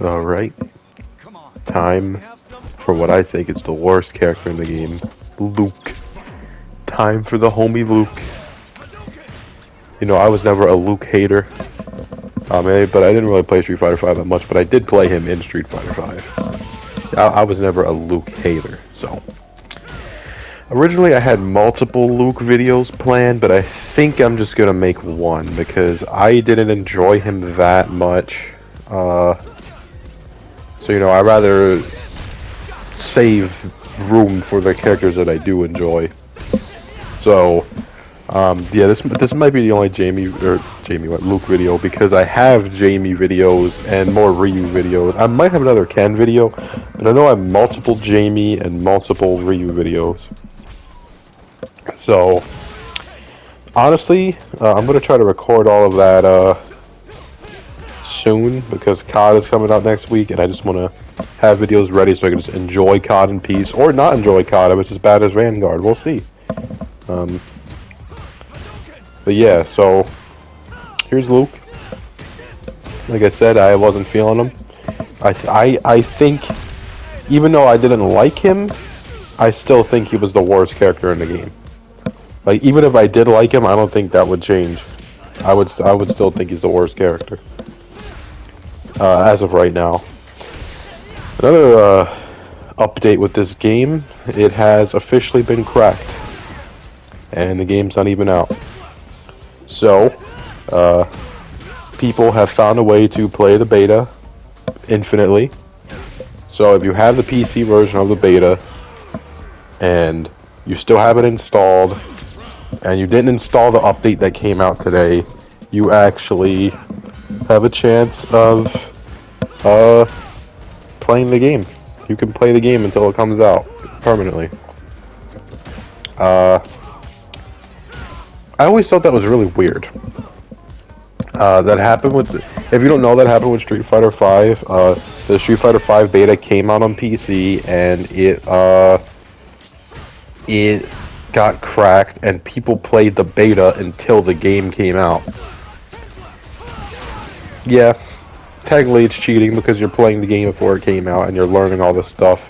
Alright, time for what I think is the worst character in the game, Luke. Time for the homie Luke. You know, I was never a Luke hater, but I didn't really play Street Fighter V that much, but I did play him in Street Fighter V. I was never a Luke hater, so. Originally I had multiple Luke videos planned, but I think I'm just gonna make one, because I didn't enjoy him that much. So, you know, I'd rather save room for the characters that I do enjoy. So, yeah, this might be the only Luke video, because I have Jamie videos and more Ryu videos. I might have another Ken video, but I know I have multiple Jamie and multiple Ryu videos. So, honestly, I'm gonna try to record all of that soon, because COD is coming out next week, and I just want to have videos ready so I can just enjoy COD in peace, or not enjoy COD if it's as bad as Vanguard. We'll see. But yeah, so here's Luke. Like I said, I wasn't feeling him. I think, even though I didn't like him, I still think he was the worst character in the game. Like, even if I did like him, I don't think that would change. I would still think he's the worst character. As of right now. Another update with this game, it has officially been cracked. And the game's not even out. So, people have found a way to play the beta infinitely. So if you have the PC version of the beta, and you still have it installed, and you didn't install the update that came out today, you actually have a chance of playing the game. You can play the game until it comes out permanently. I always thought that was really weird. That happened with, if you don't know, that happened with Street Fighter V. The Street Fighter V beta came out on PC, and it got cracked, and people played the beta until the game came out. Yeah, technically it's cheating because you're playing the game before it came out and you're learning all this stuff.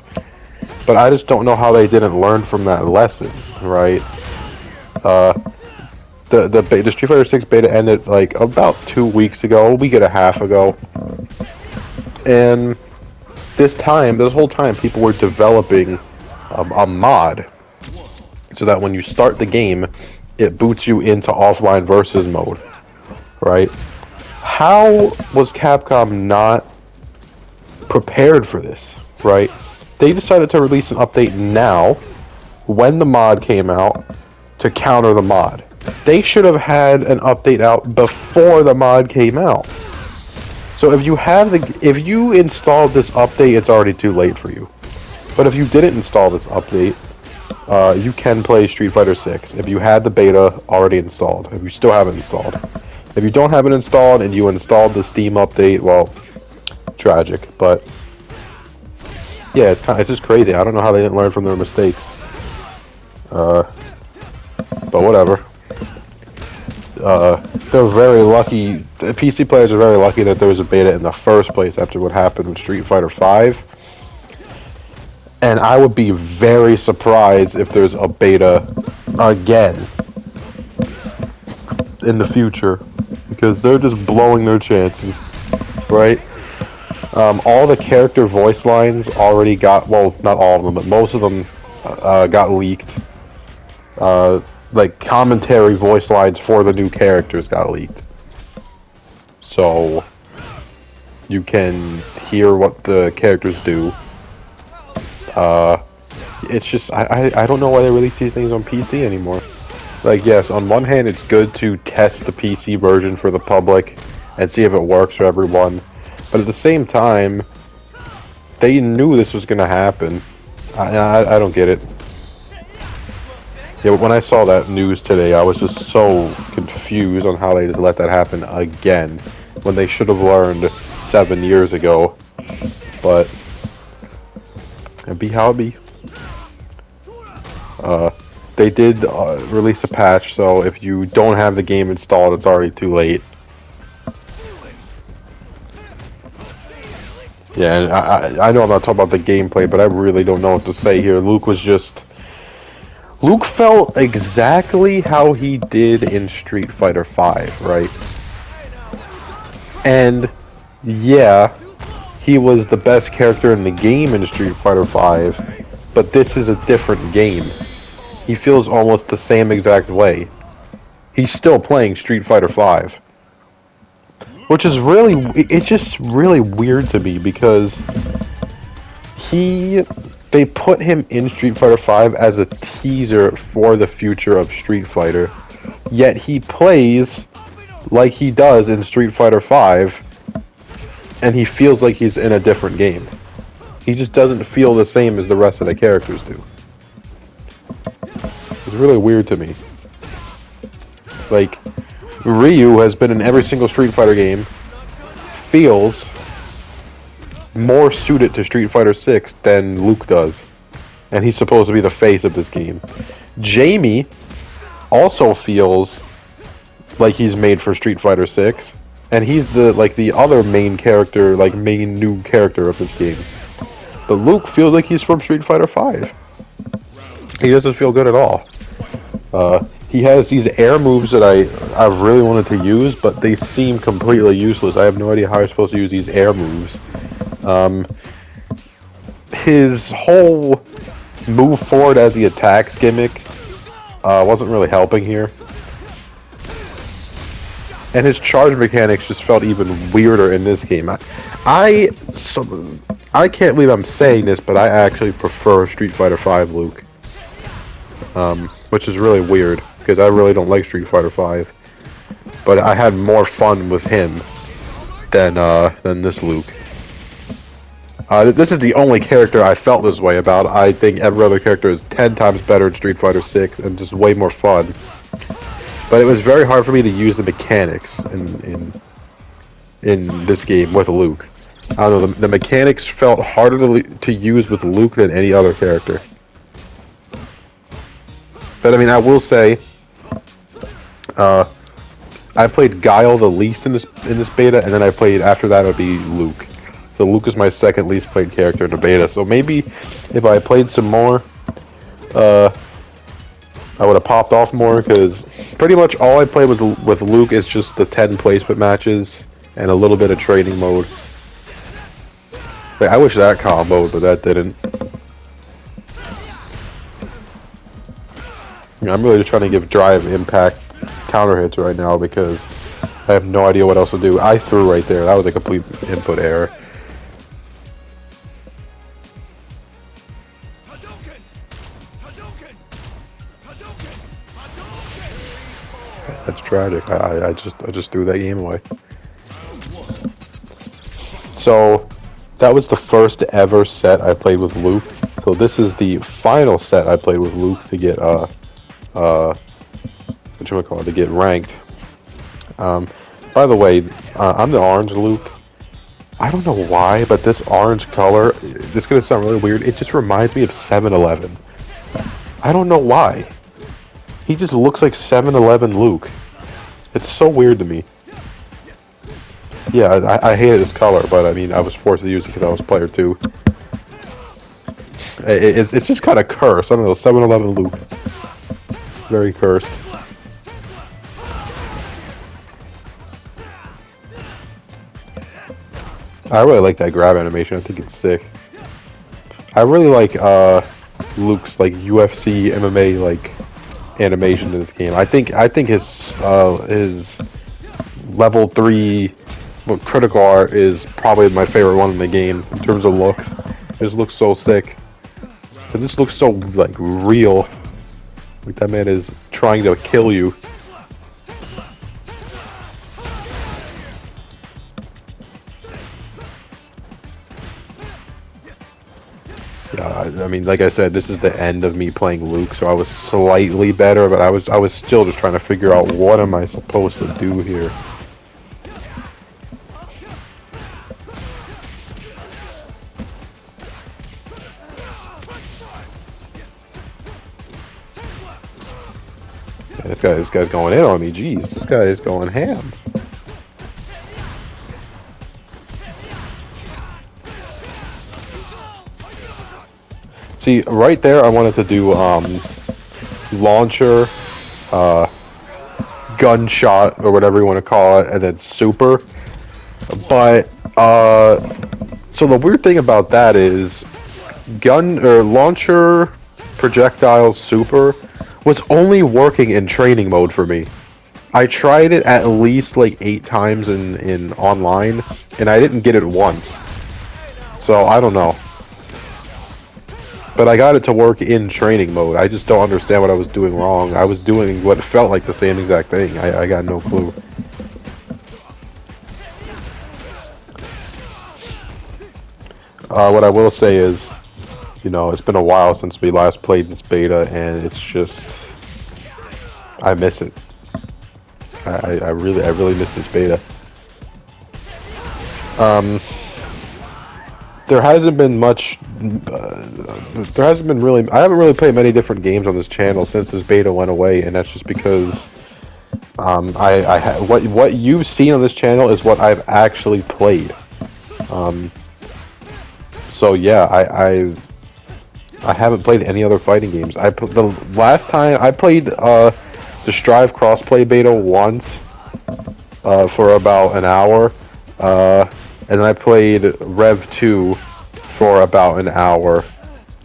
But I just don't know how they didn't learn from that lesson, right? The Street Fighter 6 beta ended like about 2 weeks ago, a week and a half ago. And this whole time, people were developing a mod so that when you start the game, it boots you into offline versus mode, right? How was Capcom not prepared for this, right? They decided to release an update now, when the mod came out, to counter the mod. They should have had an update out before the mod came out. So if you installed this update, it's already too late for you. But if you didn't install this update, you can play Street Fighter 6 if you had the beta already installed, if you still have it installed. If you don't have it installed and you installed the Steam update, well, tragic. But yeah, it's just crazy. I don't know how they didn't learn from their mistakes. But whatever. They're very lucky. The PC players are very lucky that there was a beta in the first place after what happened with Street Fighter V. And I would be very surprised if there's a beta again in the future, because they're just blowing their chances, right? All the character voice lines already got, well, not all of them, but most of them got leaked. Like commentary voice lines for the new characters got leaked. So you can hear what the characters do. It's just, I don't know why they release these things on PC anymore. Like, yes, on one hand, it's good to test the PC version for the public and see if it works for everyone. But at the same time, they knew this was going to happen. I don't get it. Yeah, but when I saw that news today, I was just so confused on how they just let that happen again, when they should have learned 7 years ago. But it be how it be. They did release a patch, so if you don't have the game installed, it's already too late. Yeah, and I know I'm not talking about the gameplay, but I really don't know what to say here. Luke felt exactly how he did in Street Fighter V, right? And yeah, he was the best character in the game in Street Fighter V, but this is a different game. He feels almost the same exact way. He's still playing Street Fighter V, which is it's just really weird to me because they put him in Street Fighter V as a teaser for the future of Street Fighter, yet he plays like he does in Street Fighter V, and he feels like he's in a different game. He just doesn't feel the same as the rest of the characters do. It's really weird to me. Like, Ryu has been in every single Street Fighter game, feels more suited to Street Fighter 6 than Luke does. And he's supposed to be the face of this game. Jamie also feels like he's made for Street Fighter 6. And he's the other main character, main new character of this game. But Luke feels like he's from Street Fighter 5. He doesn't feel good at all. He has these air moves that I really wanted to use, but they seem completely useless. I have no idea how I'm supposed to use these air moves. His whole move forward as he attacks gimmick wasn't really helping here. And his charge mechanics just felt even weirder in this game. I can't believe I'm saying this, but I actually prefer Street Fighter V Luke. Which is really weird, because I really don't like Street Fighter V. But I had more fun with him than this Luke. This is the only character I felt this way about. I think every other character is 10 times better in Street Fighter 6 and just way more fun. But it was very hard for me to use the mechanics in this game with Luke. I don't know, the mechanics felt harder to use with Luke than any other character. But I mean, I will say, I played Guile the least in this beta, and then I played, after that it would be Luke. So Luke is my second least played character in the beta. So maybe if I played some more, I would have popped off more, because pretty much all I played with Luke is just the 10 placement matches and a little bit of training mode. Wait, I wish that comboed, but that didn't. I'm really just trying to give drive impact counter hits right now because I have no idea what else to do. I threw right there. That was a complete input error. That's tragic. I just threw that game away. So that was the first ever set I played with Luke. So this is the final set I played with Luke to get to get ranked. By the way, I'm the orange Luke. I don't know why, but this orange color, this is gonna sound really weird, it just reminds me of 7-Eleven. I don't know why. He just looks like 7-Eleven Luke. It's so weird to me. Yeah, I hated this color, but I mean, I was forced to use it because I was player 2. It's just kind of cursed. I don't know, 7-Eleven Luke. Very cursed. I really like that grab animation. I think it's sick. I really like Luke's UFC MMA animation in this game. I think his level 3 critical art is probably my favorite one in the game in terms of looks. It just looks so sick. It just looks so real. Like that man is trying to kill you. Yeah, I mean, like I said, this is the end of me playing Luke, so I was slightly better, but I was still just trying to figure out what am I supposed to do here. Yeah, this guy's going in on me. Jeez, this guy is going ham. See, right there, I wanted to do launcher, gunshot, or whatever you want to call it, and then super. But so the weird thing about that is gun or launcher, projectile, super was only working in training mode for me. I tried it at least like 8 times in online, and I didn't get it once. So I don't know. But I got it to work in training mode. I just don't understand what I was doing wrong. I was doing what felt like the same exact thing. I got no clue. What I will say is, you know, it's been a while since we last played this beta, and it's just, I miss it. I really miss this beta. There hasn't been much. There hasn't been really. I haven't really played many different games on this channel since this beta went away, and that's just because what you've seen on this channel is what I've actually played. So yeah, I haven't played any other fighting games. The last time I played the Strive crossplay beta once for about an hour, and then I played Rev 2 for about an hour,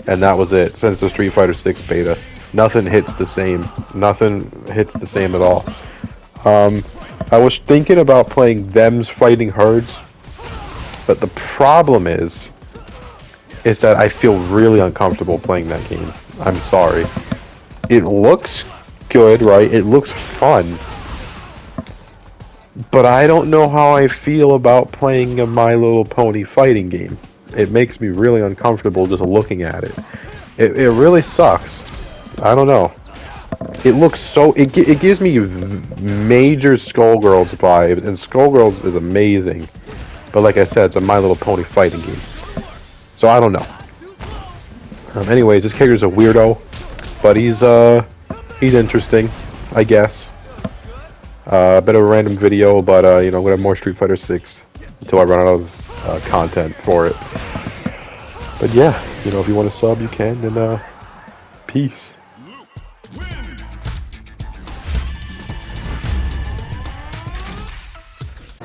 and that was it. Since the Street Fighter 6 beta, nothing hits the same. Nothing hits the same at all. I was thinking about playing Them's Fighting Herds, but the problem is that I feel really uncomfortable playing that game. I'm sorry. It looks good, right? It looks fun. But I don't know how I feel about playing a My Little Pony fighting game. It makes me really uncomfortable just looking at it. It really sucks. I don't know. It looks so... It gives me major Skullgirls vibes, and Skullgirls is amazing. But like I said, it's a My Little Pony fighting game. So I don't know. Anyways, this character's a weirdo, but he's interesting, I guess. A bit of a random video, but you know, I'm gonna have more Street Fighter 6 until I run out of content for it. But yeah, you know, if you want to sub, you can, and peace.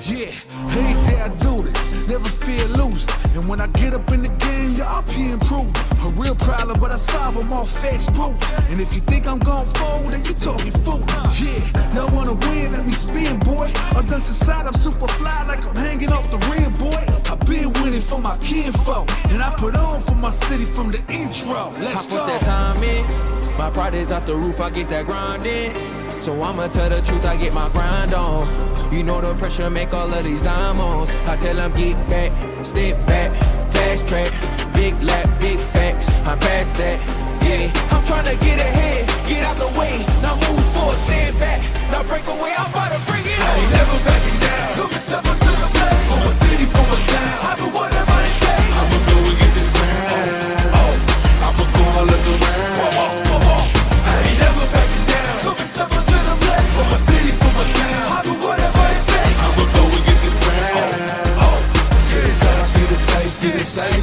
Yeah, hey there, I do this, never fear losing. And when I get up in the game, y'all be improving. A real problem, but I solve them all facts proof. And if you think I'm gon' fold, then you talking fool. Yeah, y'all wanna win, let me spin, boy. All done inside, I'm super fly like I'm hanging off the rim, boy. I been winning for my kinfolk, and I put on for my city from the intro. Let's go. I put that time in, my pride is out the roof, I get that grind in. So I'ma tell the truth, I get my grind on. You know the pressure make all of these diamonds. I tell them get back, step back, fast track, big lap, big facts. I'm past that, yeah. I'm trying to get ahead, get out the way. Now move forward, stand back, now break away. I'm about to bring it on. I ain't never backing down. Come and step up to the plate. For my city, for my town. I do whatever it takes. I'ma go and get this round. Oh, I'ma go and look around. I ain't never backing down. Come and step up to the plate. For my city, for my town. I do whatever it takes. I'ma go and get this round. Oh, see the sight, see the sight.